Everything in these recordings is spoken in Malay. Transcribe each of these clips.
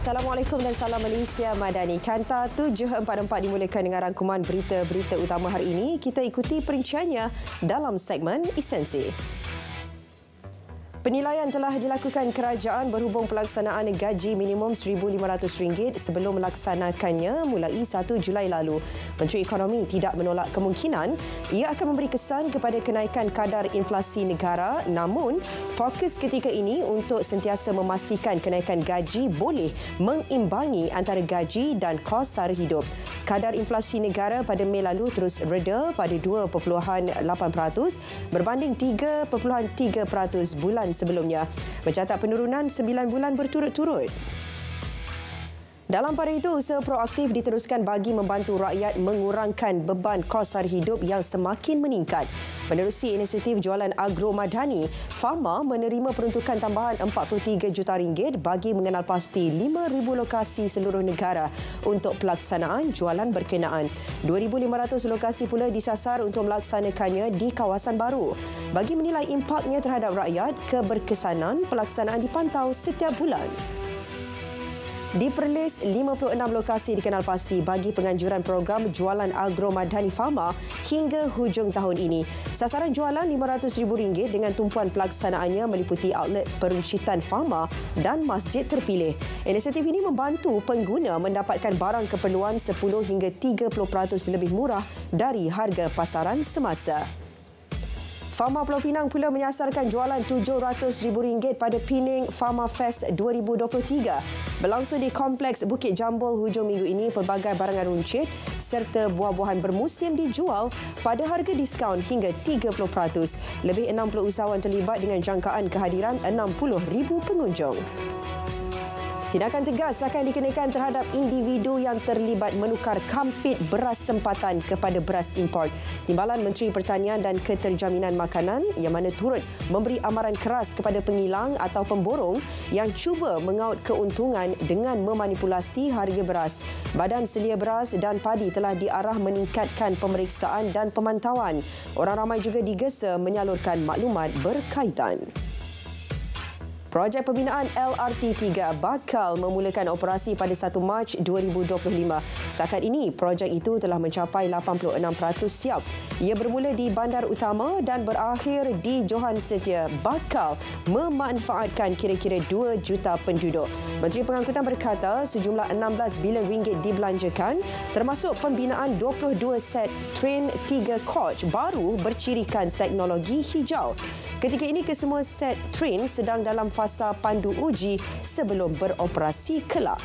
Assalamualaikum dan salam Malaysia Madani. Kanta 744 dimulakan dengan rangkuman berita-berita utama hari ini. Kita ikuti perinciannya dalam segmen Esensi. Penilaian telah dilakukan kerajaan berhubung pelaksanaan gaji minimum RM1,500 sebelum melaksanakannya mulai 1 Julai lalu. Menteri Ekonomi tidak menolak kemungkinan ia akan memberi kesan kepada kenaikan kadar inflasi negara, namun fokus ketika ini untuk sentiasa memastikan kenaikan gaji boleh mengimbangi antara gaji dan kos sara hidup. Kadar inflasi negara pada Mei lalu terus reda pada 2.8% berbanding 3.3% bulan sebelumnya, mencatat penurunan 9 bulan berturut-turut. Dalam pada itu, usaha proaktif diteruskan bagi membantu rakyat mengurangkan beban kos sara hidup yang semakin meningkat. Menerusi inisiatif jualan agro madani, Fama menerima peruntukan tambahan RM43 juta bagi mengenal pasti 5,000 lokasi seluruh negara untuk pelaksanaan jualan berkenaan. 2,500 lokasi pula disasar untuk melaksanakannya di kawasan baru. Bagi menilai impaknya terhadap rakyat, keberkesanan pelaksanaan dipantau setiap bulan. Di Perlis, 56 lokasi dikenal pasti bagi penganjuran program jualan agro madani Fama hingga hujung tahun ini. Sasaran jualan RM500,000 dengan tumpuan pelaksanaannya meliputi outlet peruncitan Fama dan masjid terpilih. Inisiatif ini membantu pengguna mendapatkan barang keperluan 10 hingga 30% lebih murah dari harga pasaran semasa. Fama Pulau Pinang pula menyasarkan jualan RM700,000 pada Pening Fama Fest 2023. Berlangsung di Kompleks Bukit Jambul hujung minggu ini, pelbagai barangan runcit serta buah-buahan bermusim dijual pada harga diskaun hingga 30%. Lebih 60 usahawan terlibat dengan jangkaan kehadiran 60,000 pengunjung. Tindakan tegas akan dikenakan terhadap individu yang terlibat menukar kampit beras tempatan kepada beras import. Timbalan Menteri Pertanian dan Keterjaminan Makanan yang mana turut memberi amaran keras kepada pengilang atau pemborong yang cuba mengaut keuntungan dengan memanipulasi harga beras. Badan Selia Beras dan Padi telah diarah meningkatkan pemeriksaan dan pemantauan. Orang ramai juga digesa menyalurkan maklumat berkaitan. Projek pembinaan LRT3 bakal memulakan operasi pada 1 Mac 2025. Setakat ini, projek itu telah mencapai 86% siap. Ia bermula di bandar utama dan berakhir di Johan Setia, bakal memanfaatkan kira-kira 2 juta penduduk. Menteri Pengangkutan berkata sejumlah RM16 bilion dibelanjakan, termasuk pembinaan 22 set train 3 coach baru bercirikan teknologi hijau. Ketika ini, kesemua set train sedang dalam fasa pandu uji sebelum beroperasi kelak.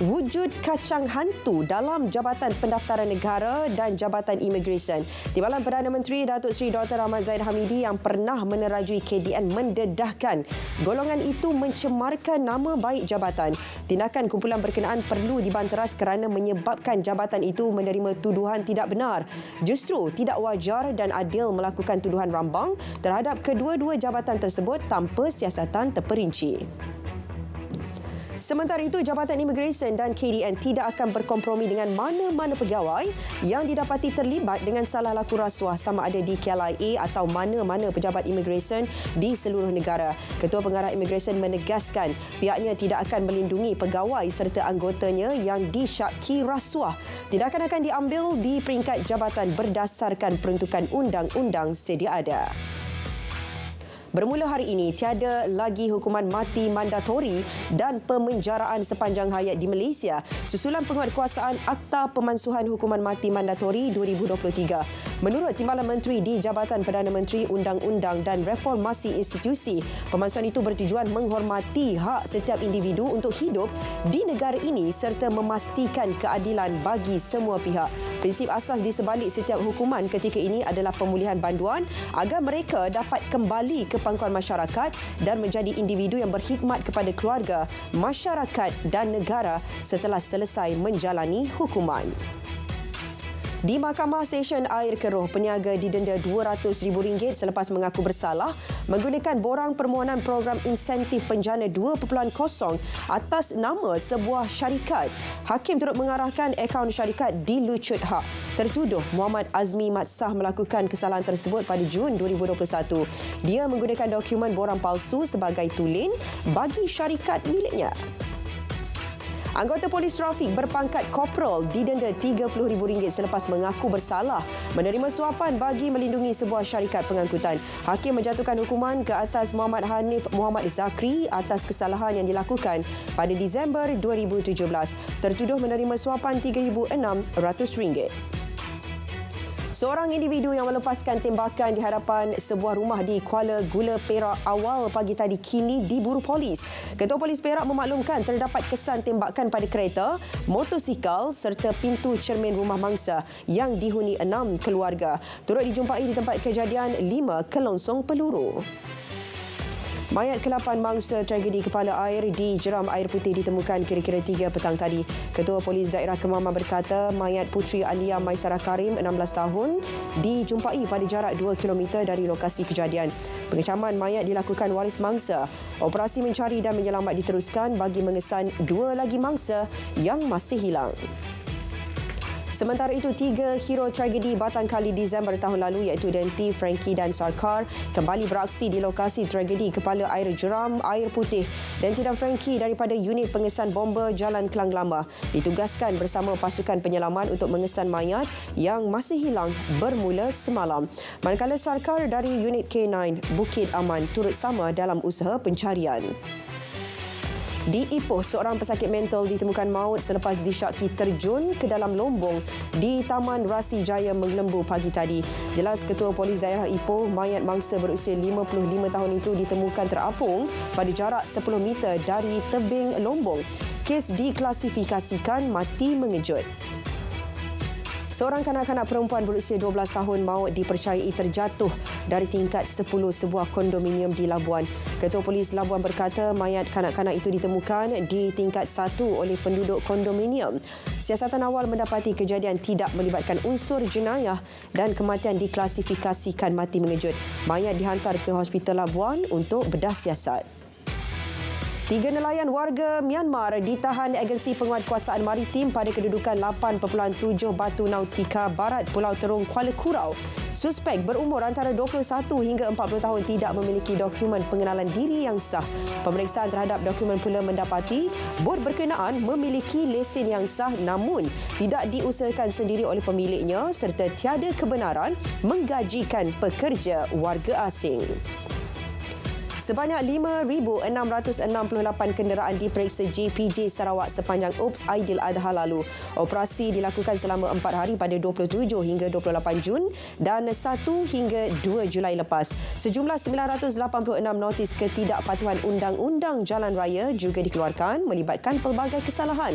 Wujud kacang hantu dalam Jabatan Pendaftaran Negara dan Jabatan Imigresen. Timbalan Perdana Menteri Datuk Seri Dr. Ahmad Zahid Hamidi yang pernah menerajui KDN mendedahkan golongan itu mencemarkan nama baik jabatan. Tindakan kumpulan berkenaan perlu dibanteras kerana menyebabkan jabatan itu menerima tuduhan tidak benar. Justru tidak wajar dan adil melakukan tuduhan rambang terhadap kedua-dua jabatan tersebut tanpa siasatan terperinci. Sementara itu, Jabatan Imigresen dan KDN tidak akan berkompromi dengan mana-mana pegawai yang didapati terlibat dengan salah laku rasuah sama ada di KLIA atau mana-mana pejabat imigresen di seluruh negara. Ketua Pengarah Imigresen menegaskan pihaknya tidak akan melindungi pegawai serta anggotanya yang disyaki rasuah. Tindakan akan diambil di peringkat jabatan berdasarkan peruntukan undang-undang sedia ada. Bermula hari ini, tiada lagi hukuman mati mandatori dan pemenjaraan sepanjang hayat di Malaysia susulan penguatkuasaan Akta Pemansuhan Hukuman Mati Mandatori 2023. Menurut Timbalan Menteri di Jabatan Perdana Menteri Undang-Undang dan Reformasi Institusi, pemansuhan itu bertujuan menghormati hak setiap individu untuk hidup di negara ini serta memastikan keadilan bagi semua pihak. Prinsip asas di sebalik setiap hukuman ketika ini adalah pemulihan banduan agar mereka dapat kembali ke pangkuan masyarakat dan menjadi individu yang berkhidmat kepada keluarga, masyarakat dan negara setelah selesai menjalani hukuman. Di Mahkamah Session Air Keruh, peniaga didenda RM200,000 selepas mengaku bersalah menggunakan borang permohonan program insentif penjana 2.0 atas nama sebuah syarikat. Hakim turut mengarahkan akaun syarikat dilucut hak. Tertuduh Muhammad Azmi Matsah melakukan kesalahan tersebut pada Jun 2021. Dia menggunakan dokumen borang palsu sebagai tulen bagi syarikat miliknya. Anggota polis trafik berpangkat korporal didenda RM30,000 selepas mengaku bersalah menerima suapan bagi melindungi sebuah syarikat pengangkutan. Hakim menjatuhkan hukuman ke atas Muhammad Hanif Muhammad Zakri atas kesalahan yang dilakukan pada Disember 2017. Tertuduh menerima suapan RM3,600. Seorang individu yang melepaskan tembakan di hadapan sebuah rumah di Kuala Gula, Perak awal pagi tadi kini diburu polis. Ketua Polis Perak memaklumkan terdapat kesan tembakan pada kereta, motosikal serta pintu cermin rumah mangsa yang dihuni 6 keluarga. Turut dijumpai di tempat kejadian 5 kelongsong peluru. Mayat ke-8 mangsa tragedi kepala air di jeram air putih ditemukan kira-kira 3 petang tadi. Ketua Polis Daerah Kemama berkata mayat Puteri Alia Maisarah Karim, 16 tahun, dijumpai pada jarak 2 km dari lokasi kejadian. Pengecaman mayat dilakukan waris mangsa. Operasi mencari dan menyelamat diteruskan bagi mengesan 2 lagi mangsa yang masih hilang. Sementara itu, 3 hero tragedi Batang Kali Disember tahun lalu iaitu Denti, Frankie dan Sarkar kembali beraksi di lokasi tragedi kepala air jeram air putih. Denti dan Frankie daripada unit pengesan bomba Jalan Kelang Lama ditugaskan bersama pasukan penyelamat untuk mengesan mayat yang masih hilang bermula semalam. Manakala Sarkar dari unit K9 Bukit Aman turut sama dalam usaha pencarian. Di Ipoh, seorang pesakit mental ditemukan maut selepas disyaki terjun ke dalam lombong di Taman Rasi Jaya Menglembu pagi tadi. Jelas Ketua Polis Daerah Ipoh, mayat mangsa berusia 55 tahun itu ditemukan terapung pada jarak 10 meter dari tebing lombong. Kes diklasifikasikan mati mengejut. Seorang kanak-kanak perempuan berusia 12 tahun maut dipercayai terjatuh dari tingkat 10 sebuah kondominium di Labuan. Ketua Polis Labuan berkata mayat kanak-kanak itu ditemukan di tingkat 1 oleh penduduk kondominium. Siasatan awal mendapati kejadian tidak melibatkan unsur jenayah dan kematian diklasifikasikan mati mengejut. Mayat dihantar ke Hospital Labuan untuk bedah siasat. 3 nelayan warga Myanmar ditahan agensi penguatkuasaan maritim pada kedudukan 8.7 Batu Nautika Barat Pulau Terung, Kuala Kurau. Suspek berumur antara 21 hingga 40 tahun tidak memiliki dokumen pengenalan diri yang sah. Pemeriksaan terhadap dokumen pula mendapati bot berkenaan memiliki lesen yang sah namun tidak diusahakan sendiri oleh pemiliknya serta tiada kebenaran menggajikan pekerja warga asing. Sebanyak 5,668 kenderaan diperiksa JPJ Sarawak sepanjang UPS Aidiladha lalu. Operasi dilakukan selama 4 hari pada 27 hingga 28 Jun dan 1 hingga 2 Julai lepas. Sejumlah 986 notis ketidakpatuhan undang-undang jalan raya juga dikeluarkan melibatkan pelbagai kesalahan.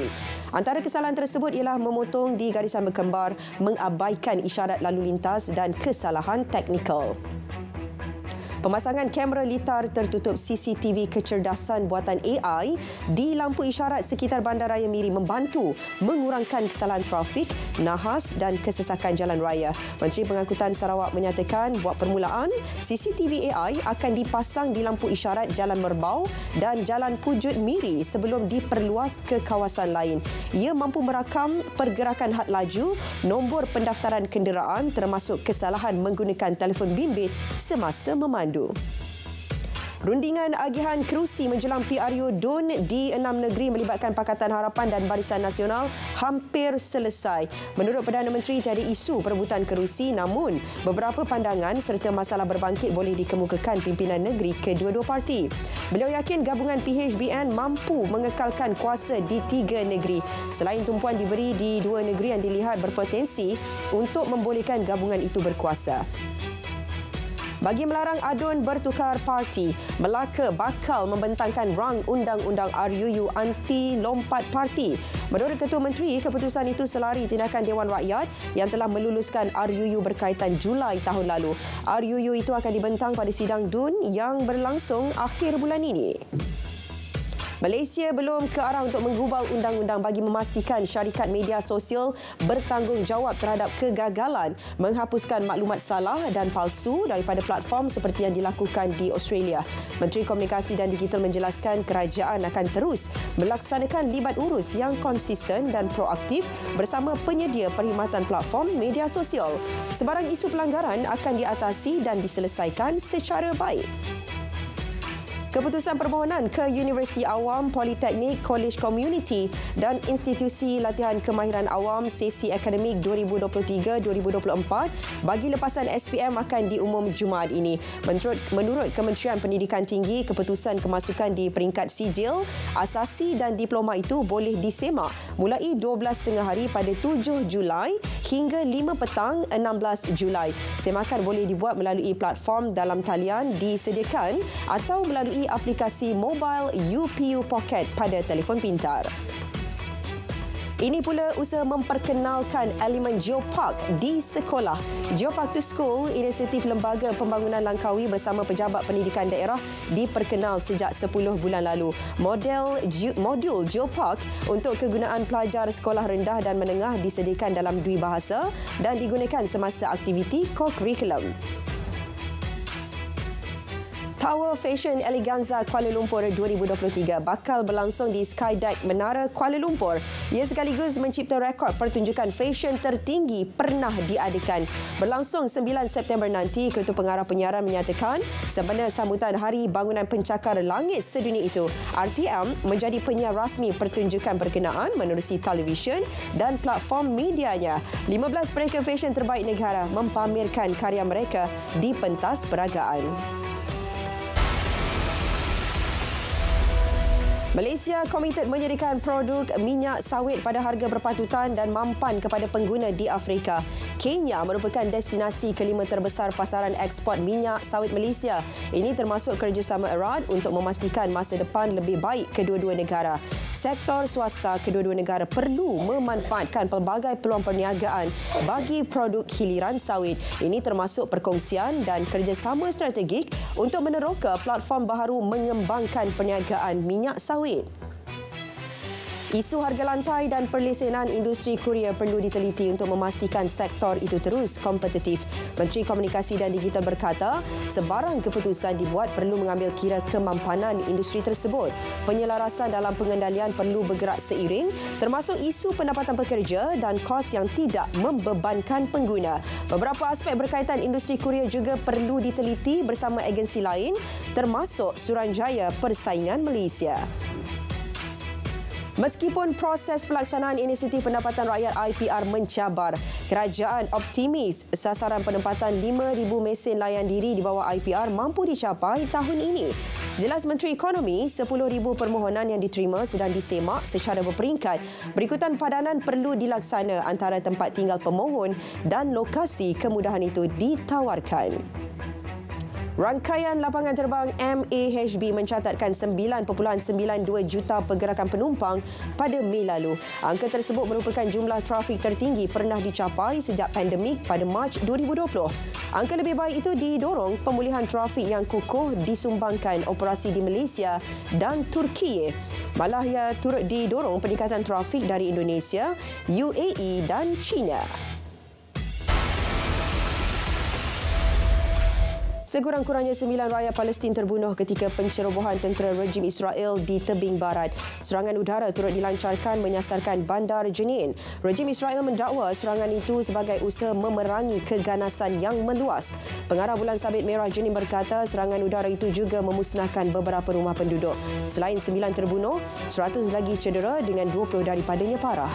Antara kesalahan tersebut ialah memotong di garisan berkembar, mengabaikan isyarat lalu lintas dan kesalahan teknikal. Pemasangan kamera litar tertutup CCTV kecerdasan buatan AI di lampu isyarat sekitar Bandaraya Miri membantu mengurangkan kesalahan trafik, nahas dan kesesakan jalan raya. Menteri Pengangkutan Sarawak menyatakan buat permulaan, CCTV AI akan dipasang di lampu isyarat Jalan Merbau dan Jalan Pujut Miri sebelum diperluas ke kawasan lain. Ia mampu merakam pergerakan had laju, nombor pendaftaran kenderaan termasuk kesalahan menggunakan telefon bimbit semasa memandu. Rundingan agihan kerusi menjelang PRU DUN di 6 negeri melibatkan Pakatan Harapan dan Barisan Nasional hampir selesai. Menurut Perdana Menteri, tiada isu perebutan kerusi namun beberapa pandangan serta masalah berbangkit boleh dikemukakan pimpinan negeri kedua-dua parti. Beliau yakin gabungan PHBN mampu mengekalkan kuasa di 3 negeri. Selain tumpuan diberi di 2 negeri yang dilihat berpotensi untuk membolehkan gabungan itu berkuasa. Bagi melarang adun bertukar parti, Melaka bakal membentangkan rang undang-undang RUU anti lompat parti. Menurut Ketua Menteri, keputusan itu selari tindakan Dewan Rakyat yang telah meluluskan RUU berkaitan Julai tahun lalu. RUU itu akan dibentang pada sidang DUN yang berlangsung akhir bulan ini. Malaysia belum ke arah untuk menggubal undang-undang bagi memastikan syarikat media sosial bertanggungjawab terhadap kegagalan menghapuskan maklumat salah dan palsu daripada platform seperti yang dilakukan di Australia. Menteri Komunikasi dan Digital menjelaskan kerajaan akan terus melaksanakan libat urus yang konsisten dan proaktif bersama penyedia perkhidmatan platform media sosial. Sebarang isu pelanggaran akan diatasi dan diselesaikan secara baik. Keputusan permohonan ke Universiti Awam, Politeknik, Kolej Komuniti dan Institusi Latihan Kemahiran Awam sesi akademik 2023-2024 bagi lepasan SPM akan diumum Jumaat ini. Menurut Kementerian Pendidikan Tinggi, keputusan kemasukan di peringkat sijil, asasi dan diploma itu boleh disemak mulai 12 tengah hari pada 7 Julai hingga 5 petang 16 Julai. Semakan boleh dibuat melalui platform dalam talian disediakan atau melalui aplikasi mobile UPU Pocket pada telefon pintar. Ini pula usaha memperkenalkan elemen Geopark di sekolah. Geopark to School, inisiatif Lembaga Pembangunan Langkawi bersama Pejabat Pendidikan Daerah diperkenal sejak 10 bulan lalu. Modul Geopark untuk kegunaan pelajar sekolah rendah dan menengah disediakan dalam 2 bahasa dan digunakan semasa aktiviti co-curriculum. Tower Fashion Eleganza Kuala Lumpur 2023 bakal berlangsung di Skydeck Menara Kuala Lumpur. Ia sekaligus mencipta rekod pertunjukan fashion tertinggi pernah diadakan. Berlangsung 9 September nanti, Ketua Pengarah Penyiaran menyatakan sempena sambutan Hari Bangunan Pencakar Langit Sedunia itu, RTM menjadi penyiar rasmi pertunjukan berkenaan menerusi televisyen dan platform medianya. 15 peringkat fashion terbaik negara mempamerkan karya mereka di pentas peragaan. Malaysia komited menyediakan produk minyak sawit pada harga berpatutan dan mampan kepada pengguna di Afrika. Kenya merupakan destinasi kelima terbesar pasaran ekspor minyak sawit Malaysia. Ini termasuk kerjasama erat untuk memastikan masa depan lebih baik kedua-dua negara. Sektor swasta kedua-dua negara perlu memanfaatkan pelbagai peluang perniagaan bagi produk hiliran sawit. Ini termasuk perkongsian dan kerjasama strategik untuk meneroka platform baharu mengembangkan perniagaan minyak sawit. Isu harga lantai dan perlesenan industri kurier perlu diteliti untuk memastikan sektor itu terus kompetitif. Menteri Komunikasi dan Digital berkata, sebarang keputusan dibuat perlu mengambil kira kemampanan industri tersebut. Penyelarasan dalam pengendalian perlu bergerak seiring, termasuk isu pendapatan pekerja dan kos yang tidak membebankan pengguna. Beberapa aspek berkaitan industri kurier juga perlu diteliti bersama agensi lain, termasuk Suruhanjaya Persaingan Malaysia. Meskipun proses pelaksanaan inisiatif pendapatan rakyat IPR mencabar, kerajaan optimis sasaran penempatan 5,000 mesin layan diri di bawah IPR mampu dicapai tahun ini. Jelas Menteri Ekonomi, 10,000 permohonan yang diterima sedang disemak secara berperingkat. Berikutan padanan perlu dilaksana antara tempat tinggal pemohon dan lokasi kemudahan itu ditawarkan. Rangkaian lapangan terbang MAHB mencatatkan 9.92 juta pergerakan penumpang pada Mei lalu. Angka tersebut merupakan jumlah trafik tertinggi pernah dicapai sejak pandemik pada Mac 2020. Angka lebih baik itu didorong pemulihan trafik yang kukuh disumbangkan operasi di Malaysia dan Turki. Malah ia turut didorong peningkatan trafik dari Indonesia, UAE dan China. Sekurang-kurangnya 9 rakyat Palestin terbunuh ketika pencerobohan tentera rejim Israel di tebing barat. Serangan udara turut dilancarkan menyasarkan bandar Jenin. Rejim Israel mendakwa serangan itu sebagai usaha memerangi keganasan yang meluas. Pengarah Bulan Sabit Merah Jenin berkata serangan udara itu juga memusnahkan beberapa rumah penduduk. Selain 9 terbunuh, 100 lagi cedera dengan 20 daripadanya parah.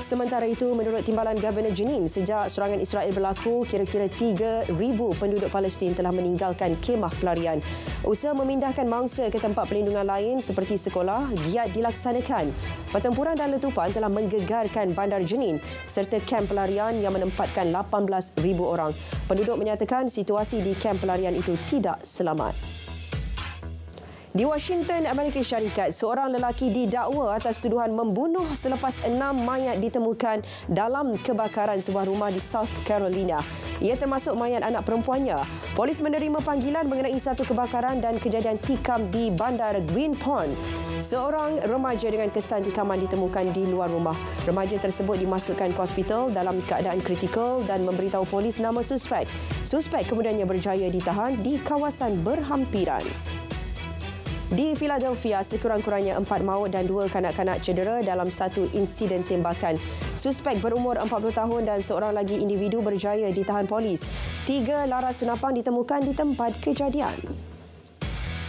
Sementara itu, menurut timbalan Governor Jenin, sejak serangan Israel berlaku, kira-kira 3,000 penduduk Palestin telah meninggalkan kemah pelarian. Usaha memindahkan mangsa ke tempat pelindungan lain seperti sekolah giat dilaksanakan. Pertempuran dan letupan telah menggegarkan bandar Jenin serta kem pelarian yang menempatkan 18,000 orang. Penduduk menyatakan situasi di kem pelarian itu tidak selamat. Di Washington, Amerika Syarikat, seorang lelaki didakwa atas tuduhan membunuh selepas 6 mayat ditemukan dalam kebakaran sebuah rumah di South Carolina. Ia termasuk mayat anak perempuannya. Polis menerima panggilan mengenai satu kebakaran dan kejadian tikam di bandar Green Pond. Seorang remaja dengan kesan tikaman ditemukan di luar rumah. Remaja tersebut dimasukkan ke hospital dalam keadaan kritikal dan memberitahu polis nama suspek. Suspek kemudiannya berjaya ditahan di kawasan berhampiran. Di Philadelphia, sekurang-kurangnya 4 maut dan 2 kanak-kanak cedera dalam satu insiden tembakan. Suspek berumur 40 tahun dan seorang lagi individu berjaya ditahan polis. 3 laras senapang ditemukan di tempat kejadian.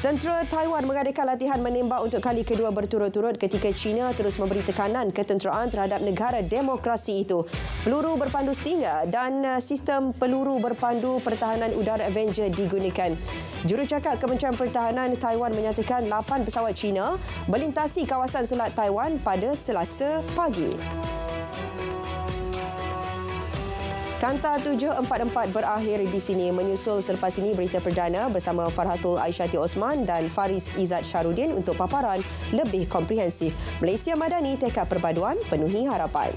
Tentera Taiwan mengadakan latihan menembak untuk kali kedua berturut-turut ketika China terus memberi tekanan ketenteraan terhadap negara demokrasi itu. Peluru berpandu Stinger dan sistem peluru berpandu pertahanan udara Avenger digunakan. Jurucakap Kementerian Pertahanan Taiwan menyatakan 8 pesawat China melintasi kawasan Selat Taiwan pada Selasa pagi. Kanta 744 berakhir di sini. Menyusul selepas ini berita perdana bersama Farhatul Aisyati Osman dan Faris Izzat Syarudin untuk paparan lebih komprehensif. Malaysia Madani, tekad perpaduan, penuhi harapan.